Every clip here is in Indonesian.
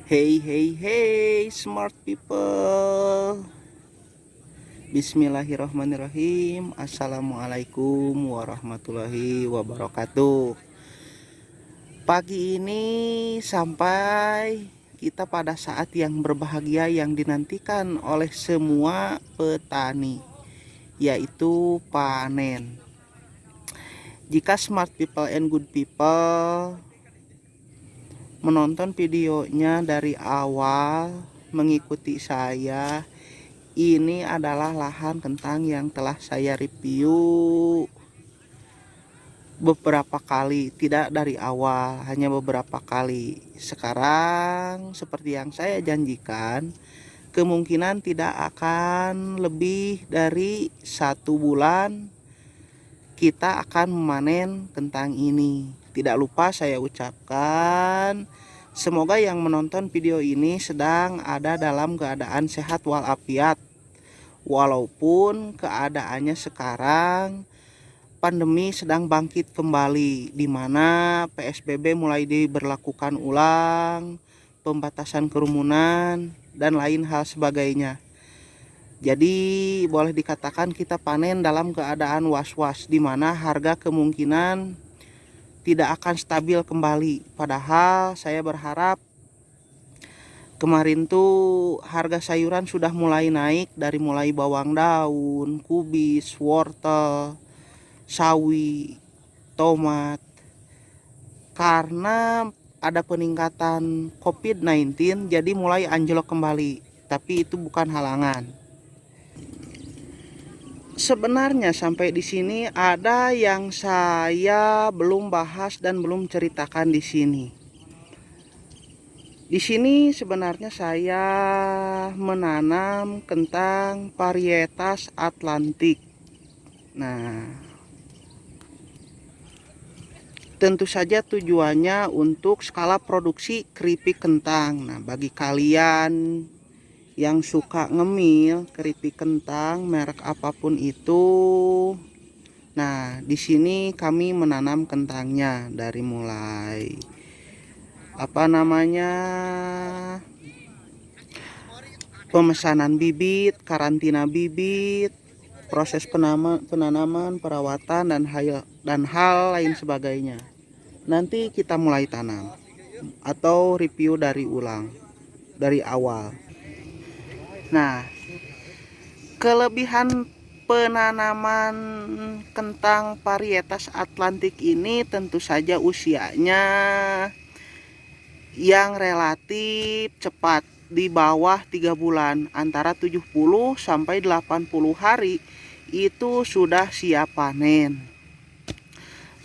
Hey hey hey smart people. Bismillahirrahmanirrahim. Assalamualaikum warahmatullahi wabarakatuh. Pagi ini sampai kita pada saat yang berbahagia yang dinantikan oleh semua petani, yaitu panen. Jika smart people and good people menonton videonya dari awal, mengikuti saya, ini adalah lahan kentang yang telah saya review beberapa kali, tidak dari awal, hanya beberapa kali. Sekarang seperti yang saya janjikan, kemungkinan tidak akan lebih dari 1 bulan kita akan memanen kentang ini. Tidak lupa saya ucapkan, semoga yang menonton video ini sedang ada dalam keadaan sehat walafiat. Walaupun keadaannya sekarang pandemi sedang bangkit kembali, di mana PSBB mulai diberlakukan ulang, pembatasan kerumunan, dan lain hal sebagainya. Jadi boleh dikatakan kita panen dalam keadaan was-was, di mana harga kemungkinan tidak akan stabil kembali. Padahal saya berharap kemarin tuh harga sayuran sudah mulai naik, dari mulai bawang daun, kubis, wortel, sawi, tomat. Karena ada peningkatan COVID-19 jadi mulai anjlok kembali. Tapi itu bukan halangan. Sebenarnya sampai di sini ada yang saya belum bahas dan belum ceritakan di sini. Di sini sebenarnya saya menanam kentang varietas Atlantik. Nah, tentu saja tujuannya untuk skala produksi keripik kentang. Nah, bagi kalian yang suka ngemil keripik kentang merek apapun itu, nah di sini kami menanam kentangnya dari mulai pemesanan bibit, karantina bibit, proses penanaman, perawatan, dan hal lain sebagainya. Nanti kita mulai tanam atau review dari awal. Nah, kelebihan penanaman kentang varietas Atlantik ini tentu saja usianya yang relatif cepat, di bawah 3 bulan, antara 70 sampai 80 hari itu sudah siap panen.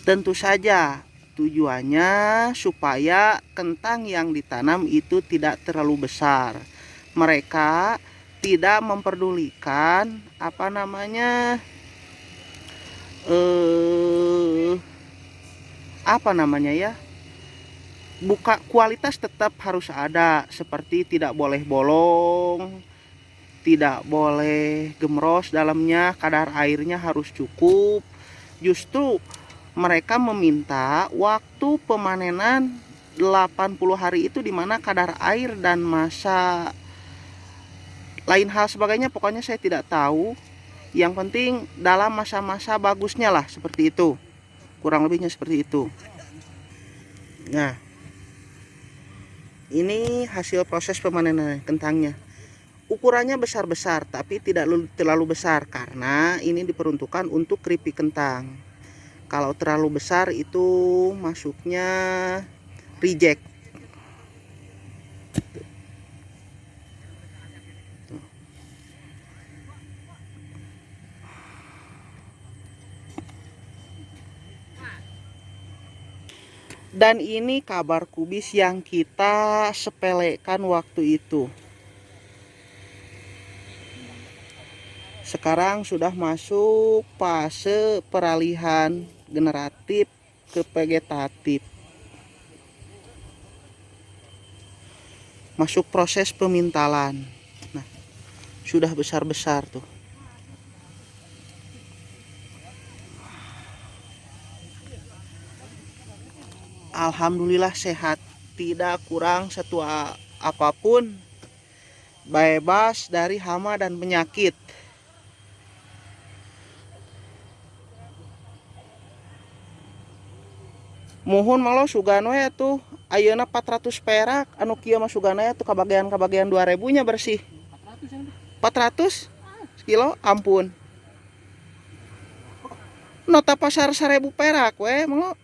Tentu saja tujuannya supaya kentang yang ditanam itu tidak terlalu besar. Mereka tidak memperdulikan kualitas tetap harus ada, seperti tidak boleh bolong, tidak boleh gemros dalamnya, kadar airnya harus cukup. Justru mereka meminta waktu pemanenan 80 hari itu, dimana kadar air dan masa lain hal sebagainya pokoknya saya tidak tahu. Yang penting dalam masa-masa bagusnya lah, seperti itu, kurang lebihnya seperti itu. Nah, ini hasil proses pemanenan kentangnya. Ukurannya besar-besar tapi tidak terlalu besar, karena ini diperuntukkan untuk keripik kentang. Kalau terlalu besar itu masuknya reject. Dan ini kabar kubis yang kita sepelekan waktu itu. Sekarang sudah masuk fase peralihan generatif ke vegetatif. Masuk proses pemintalan. Nah, sudah besar-besar tuh. Alhamdulillah sehat, tidak kurang apapun, bebas dari hama dan penyakit. Muhun malo sugano ya tuh ayeuna 400 perak, anu kieu mah sugana ya tuh kabagian 2000 nya bersih. 400 kilo, ampun. Nota pasar 1000 perak we malo.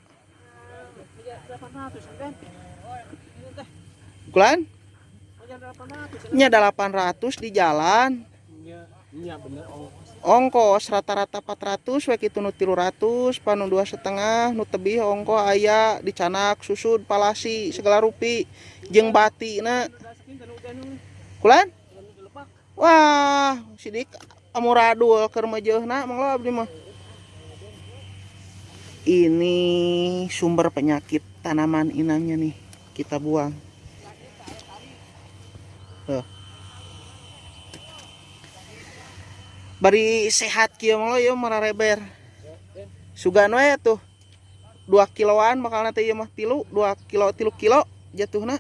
Kulan? Nya 800 di jalan. Iya bener ongkos rata-rata 400 we kitu nu 300 panu 2,5 nu tebih ongko aya di Canak, Susud, Palasi, segala rupi jeung batina. Kulan? Wah, sidik amuradul keur mejeuna manglo abdi mah. Ini sumber penyakit tanaman inangnya nih, kita buang. Tuh. Bari sehat kieu mah ya marareber. Sugano ya tuh 2 kiloan bakal nanti ya mah 2 kilo jatuhna.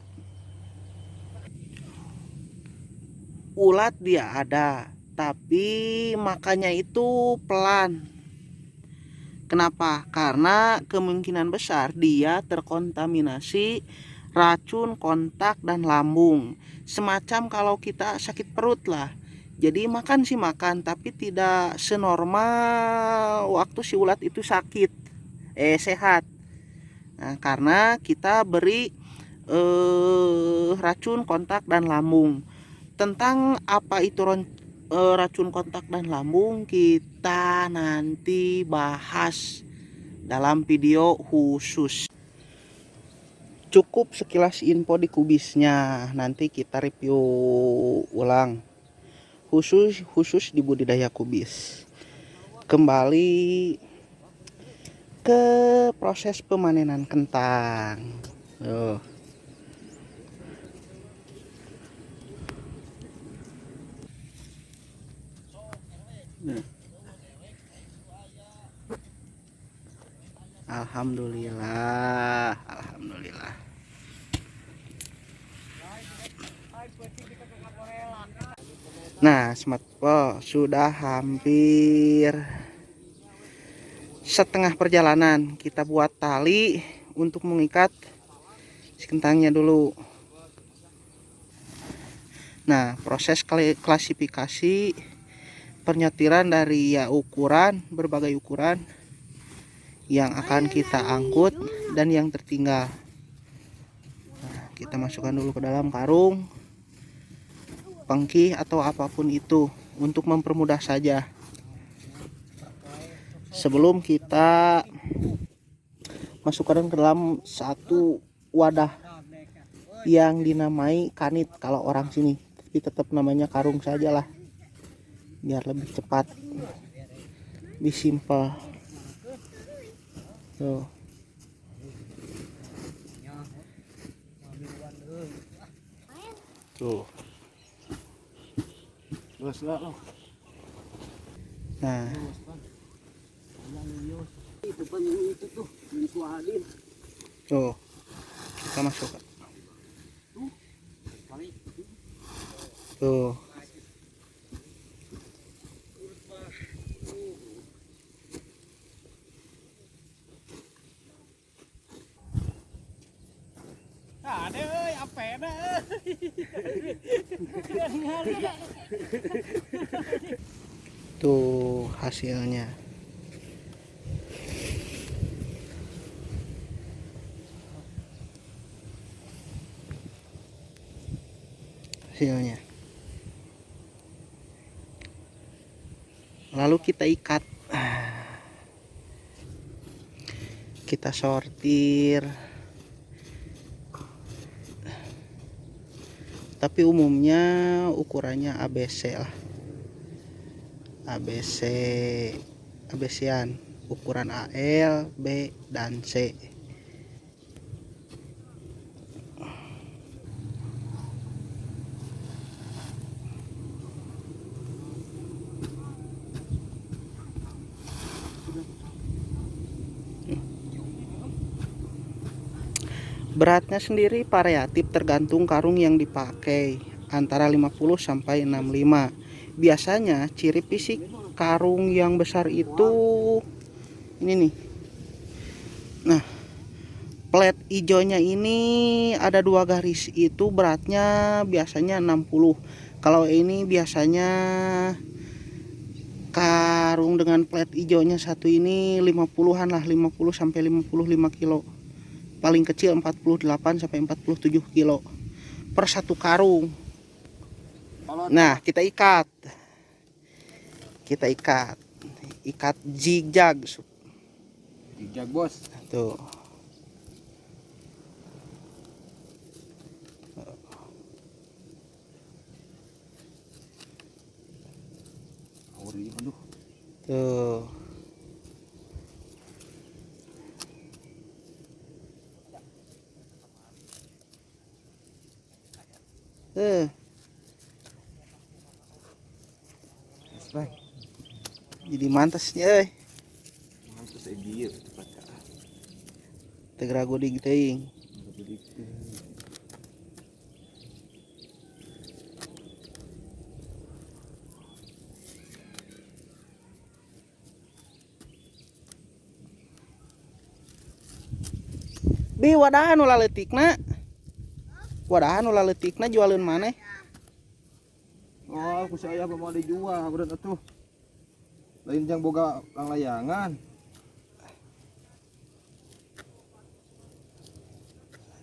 Ulat dia ada, tapi makanya itu pelan. Kenapa? Karena kemungkinan besar dia terkontaminasi racun kontak dan lambung. Semacam kalau kita sakit perut lah. Jadi makan sih makan, tapi tidak senormal waktu si ulat itu sakit, sehat. Nah, karena kita beri racun kontak dan lambung. Tentang apa itu racun kontak dan lambung kita nanti bahas dalam video khusus. Cukup sekilas info di kubisnya, nanti kita review ulang khusus di budidaya kubis. Kembali ke proses pemanenan kentang. Alhamdulillah. Nah, smartphone sudah hampir setengah perjalanan. Kita buat tali untuk mengikat si kentangnya dulu. Nah, proses klasifikasi penyotiran dari ya berbagai ukuran yang akan kita angkut dan yang tertinggal. Nah, kita masukkan dulu ke dalam karung, pengki atau apapun itu untuk mempermudah saja. Sebelum kita masukkan ke dalam satu wadah yang dinamai kanit kalau orang sini, tapi tetap namanya karung sajalah biar lebih cepat, lebih simpel. Tuh. Nah, tuh kita masukkan. Tuh. Tuh hasilnya. Lalu kita ikat, kita sortir, tapi umumnya ukurannya ABC lah, ABC-an, ukuran AL, B, dan C. Beratnya sendiri variatif tergantung karung yang dipakai, antara 50 sampai 65. Biasanya ciri fisik karung yang besar itu ini nih. Nah, plat hijaunya ini ada 2 garis, itu beratnya biasanya 60. Kalau ini biasanya karung dengan plat hijaunya satu ini 50-an lah, 50 sampai 55 kilo. Paling kecil 48 sampai 47 kilo per satu karung. Nah, kita ikat zigzag bos. tuh. Aduh. Tuh. Jadi mantasnya Mantas dia tegrago di teuing. Bi wadahan ulah leutikna. Wadahan ulah leutikna jualin maneh. Oh, aku saya mau dijual berat atuh. Lain jang boga lang layangan.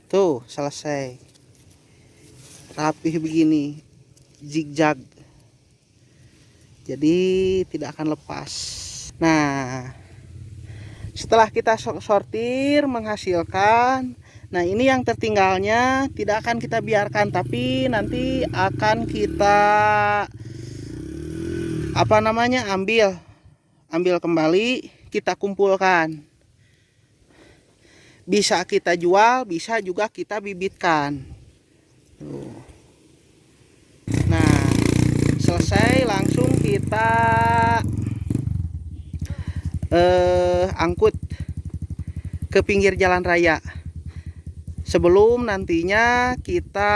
Tuh, selesai. Rapih begini. Zigzag. Jadi tidak akan lepas. Nah, setelah kita sortir menghasilkan, nah ini yang tertinggalnya tidak akan kita biarkan, tapi nanti akan kita ambil kembali, kita kumpulkan. Bisa kita jual, bisa juga kita bibitkan. Tuh. Nah, selesai langsung kita angkut ke pinggir jalan raya. Sebelum nantinya kita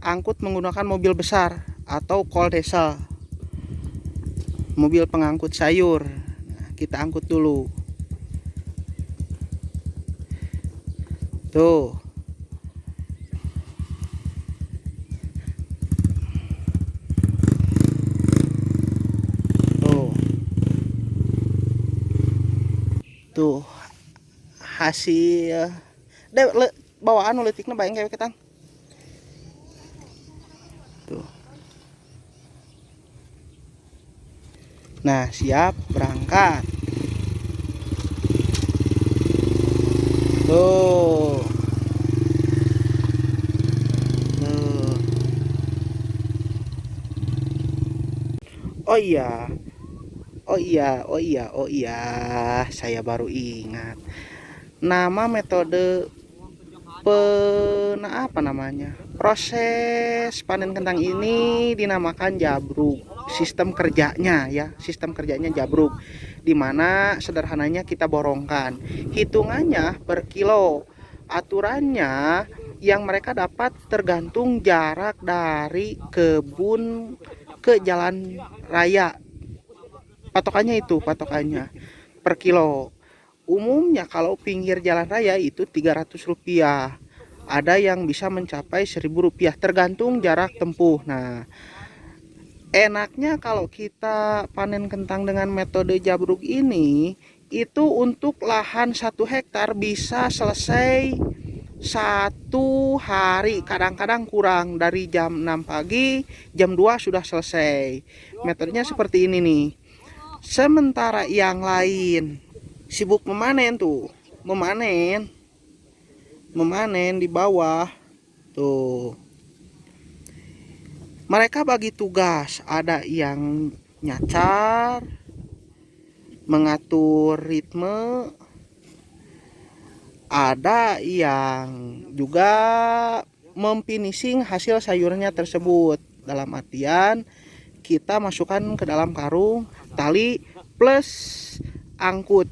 angkut menggunakan mobil besar atau kol diesel, mobil pengangkut sayur. Nah, kita angkut dulu. Tuh. Tuh hasil bawaan letiknya bayang kayak ketang tuh. Nah, siap berangkat tuh. Oh iya, saya baru ingat. Nama metode proses panen kentang ini dinamakan jabruk. Sistem kerjanya jabruk, dimana sederhananya kita borongkan, hitungannya per kilo. Aturannya yang mereka dapat tergantung jarak dari kebun ke jalan raya. Patokannya per kilo. Umumnya kalau pinggir jalan raya itu Rp300. Ada yang bisa mencapai Rp1.000 tergantung jarak tempuh. Nah, enaknya kalau kita panen kentang dengan metode jabruk ini, itu untuk lahan 1 hektar bisa selesai 1 hari, kadang-kadang kurang, dari jam 6 pagi, jam 2 sudah selesai. Metodenya seperti ini nih. Sementara yang lain sibuk memanen tuh, memanen di bawah tuh. Mereka bagi tugas, ada yang nyacar, mengatur ritme, ada yang juga memfinishing hasil sayurnya tersebut. Dalam artian kita masukkan ke dalam karung, tali plus angkut.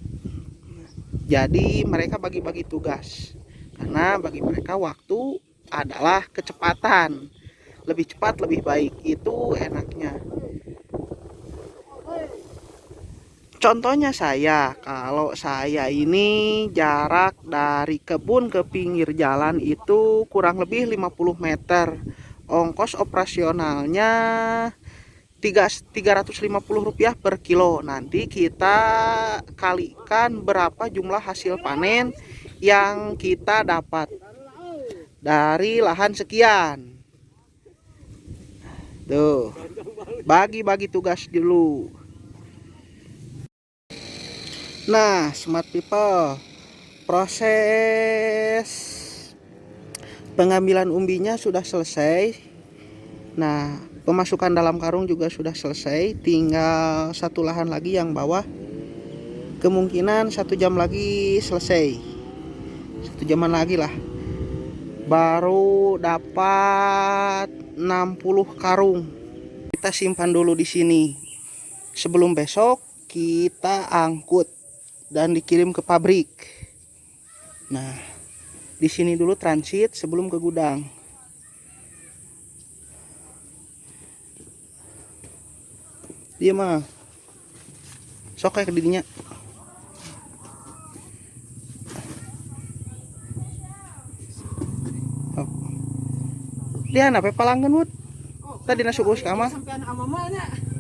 Jadi mereka bagi-bagi tugas. karena bagi mereka waktu adalah kecepatan, lebih cepat lebih baik, itu enaknya. Contohnya saya, kalau saya ini jarak dari kebun ke pinggir jalan itu kurang lebih 50 meter. Ongkos operasionalnya Rp350 per kilo. Nanti kita kalikan berapa jumlah hasil panen yang kita dapat dari lahan sekian. Tuh, bagi-bagi tugas dulu. Nah, smart people, proses pengambilan umbinya sudah selesai. Nah, pemasukan dalam karung juga sudah selesai. Tinggal satu lahan lagi yang bawah. Kemungkinan 1 jam lagi selesai. 1 jaman lagi lah. Baru dapat 60 karung. Kita simpan dulu di sini. Sebelum besok kita angkut dan dikirim ke pabrik. Nah, di sini dulu transit sebelum ke gudang. Dia mah sok kayak ke dirinya. Oh. Dia apa palanggan wud? Tadi nasukus kama.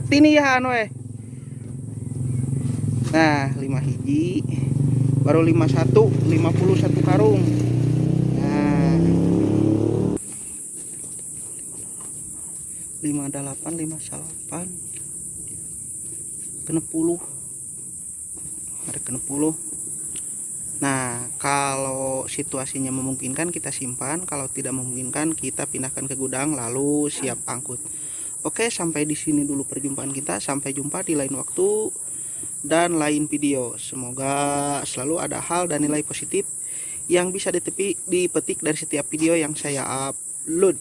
Tini ya anu Nah, 5 hiji baru 51 karung. Nah, 58 kena 10. Ada kena 10. Nah, kalau situasinya memungkinkan kita simpan, kalau tidak memungkinkan kita pindahkan ke gudang lalu siap angkut. Oke, sampai di sini dulu perjumpaan kita. Sampai jumpa di lain waktu dan lain video. Semoga selalu ada hal dan nilai positif yang bisa dipetik dari setiap video yang saya upload.